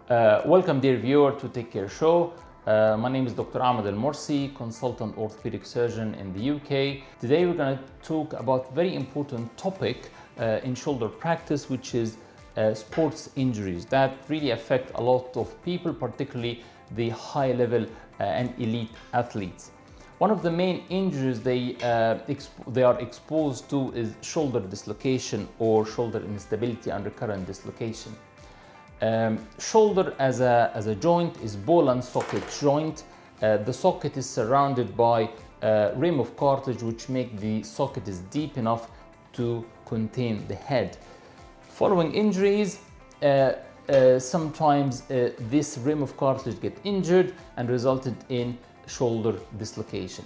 Welcome, dear viewer, to Take Care Show. My name is Dr. Ahmed Elmorsy, consultant orthopedic surgeon in the UK. Today we're going to talk about a very important topic in shoulder practice, which is sports injuries that really affect a lot of people, particularly the high level and elite athletes. One of the main injuries they are exposed to is shoulder dislocation or shoulder instability and recurrent dislocation. Shoulder as a joint is ball and socket joint. The socket is surrounded by a rim of cartilage which make the socket is deep enough to contain the head. Following injuries, sometimes this rim of cartilage get injured and resulted in shoulder dislocation.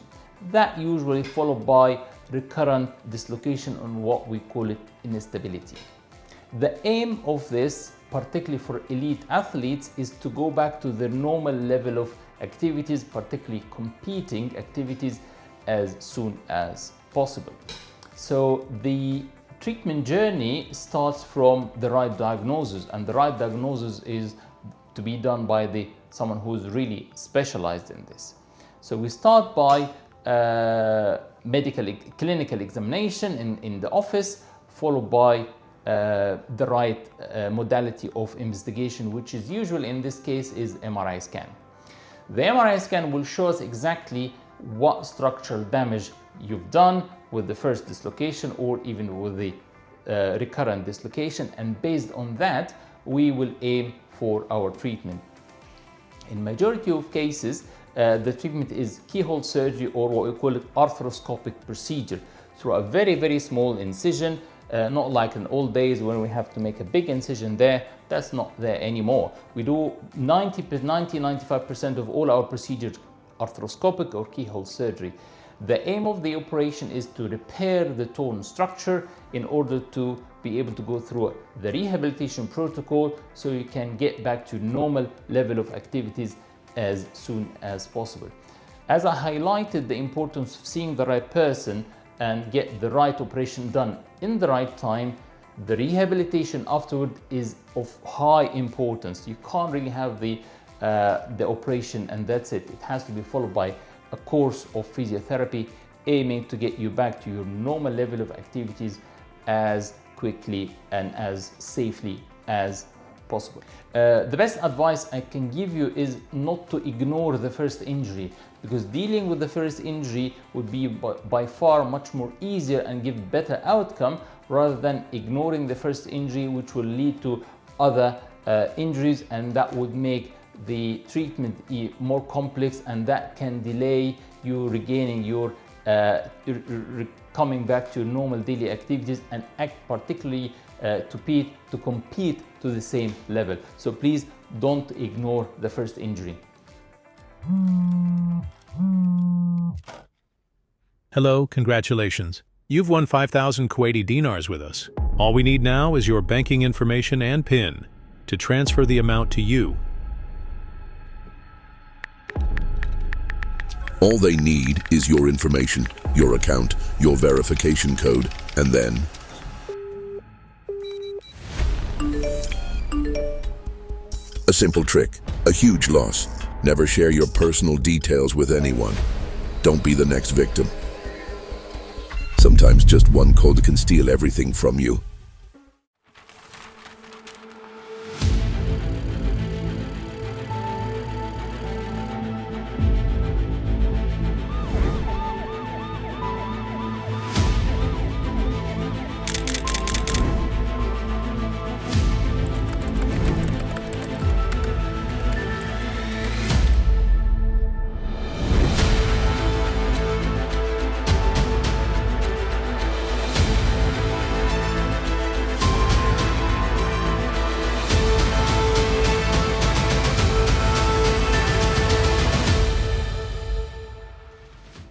That usually followed by recurrent dislocation on what we call it instability. The aim of this, particularly for elite athletes, is to go back to their normal level of activities, particularly competing activities, as soon as possible. So the treatment journey starts from the right diagnosis, and the right diagnosis is to be done by someone who's really specialized in this. So we start by clinical examination in the office, followed by the right modality of investigation, which is usually in this case is MRI scan. The MRI scan will show us exactly what structural damage you've done with the first dislocation or even with the recurrent dislocation, and based on that we will aim for our treatment. In majority of cases the treatment is keyhole surgery, or what we call it arthroscopic procedure, through a very small incision. Not like in old days when we have to make a big incision there. That's not there anymore. We do 90-95% of all our procedures arthroscopic or keyhole surgery. The aim of the operation is to repair the torn structure in order to be able to go through the rehabilitation protocol so you can get back to normal level of activities as soon as possible. As I highlighted the importance of seeing the right person and get the right operation done in the right time, the rehabilitation afterward is of high importance. You can't really have the operation and that's it. It has to be followed by a course of physiotherapy aiming to get you back to your normal level of activities as quickly and as safely as possible. The best advice I can give you is not to ignore the first injury, because dealing with the first injury would be by far much more easier and give better outcome rather than ignoring the first injury, which will lead to other injuries, and that would make the treatment more complex, and that can delay you regaining your coming back to normal daily activities and particularly to compete to the same level. So please don't ignore the first injury. Hello, congratulations. You've won 5,000 Kuwaiti dinars with us. All we need now is your banking information and PIN to transfer the amount to you. All they need is your information, your account, your verification code, and then a simple trick, a huge loss. Never share your personal details with anyone. Don't be the next victim. Sometimes just one code can steal everything from you.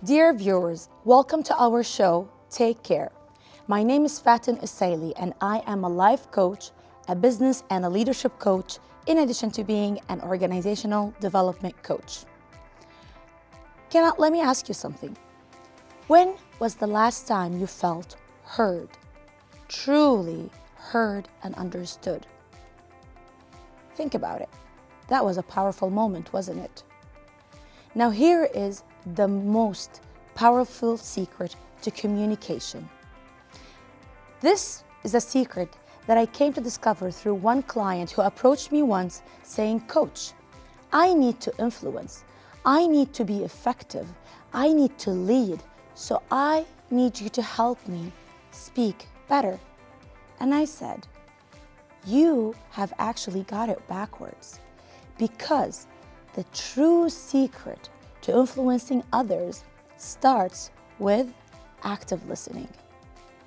Dear viewers, welcome to our show, Take Care. My name is Faten Osseili, and I am a life coach, a business and a leadership coach, in addition to being an organizational development coach. Let me ask you something. When was the last time you felt heard, truly heard and understood? Think about it. That was a powerful moment, wasn't it? Now here is the most powerful secret to communication. This is a secret that I came to discover through one client who approached me once saying, "Coach, I need to influence. I need to be effective. I need to lead. So I need you to help me speak better." And I said, "You have actually got it backwards, because the true secret to influencing others starts with active listening."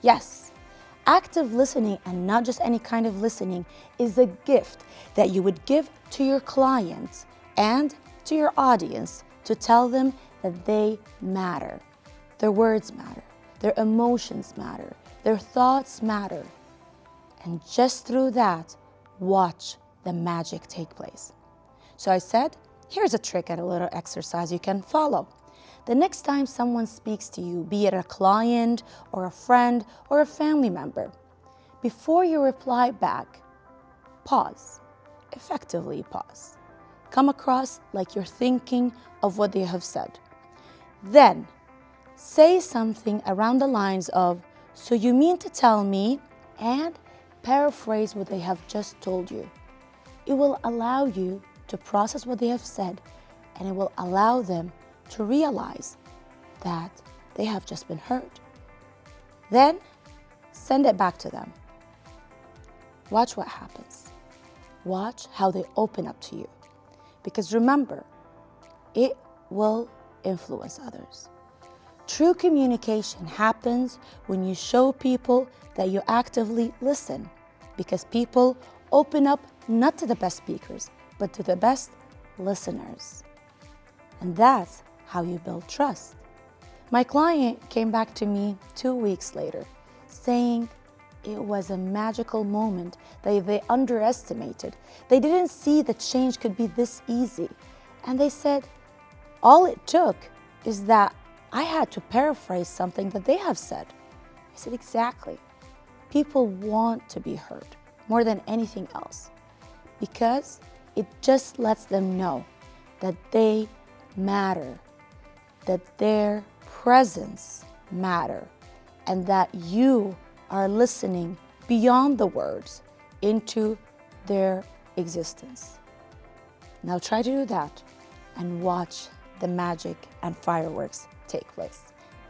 Yes, active listening, and not just any kind of listening, is a gift that you would give to your clients and to your audience to tell them that they matter. Their words matter, their emotions matter, their thoughts matter. And just through that, watch the magic take place. So I said, here's a trick and a little exercise you can follow. The next time someone speaks to you, be it a client or a friend or a family member, before you reply back, pause, effectively pause. Come across like you're thinking of what they have said. Then say something around the lines of, "So you mean to tell me," and paraphrase what they have just told you. It will allow you to process what they have said, and it will allow them to realize that they have just been heard. Then send it back to them. Watch what happens. Watch how they open up to you. Because remember, it will influence others. True communication happens when you show people that you actively listen, because people open up not to the best speakers, but to the best listeners. And that's how you build trust. My client came back to me 2 weeks later saying it was a magical moment that they underestimated. They didn't see that change could be this easy. And they said, all it took is that I had to paraphrase something that they have said. I said, exactly. People want to be heard more than anything else, because it just lets them know that they matter, that their presence matter, and that you are listening beyond the words into their existence. Now try to do that and watch the magic and fireworks take place.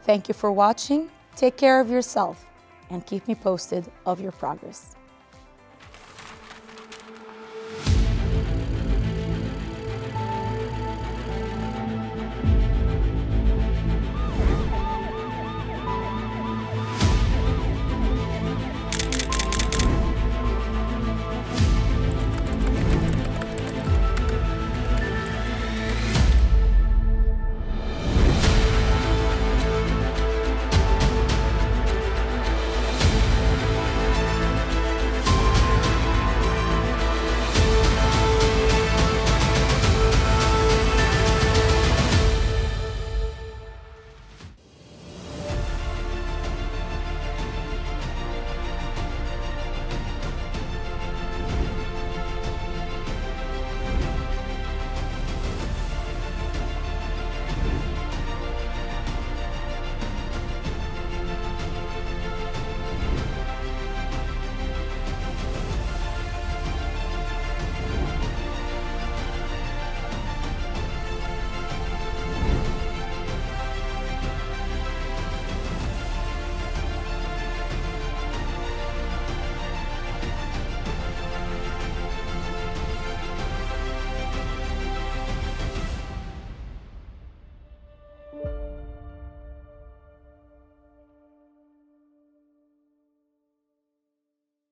Thank you for watching. Take care of yourself and keep me posted of your progress.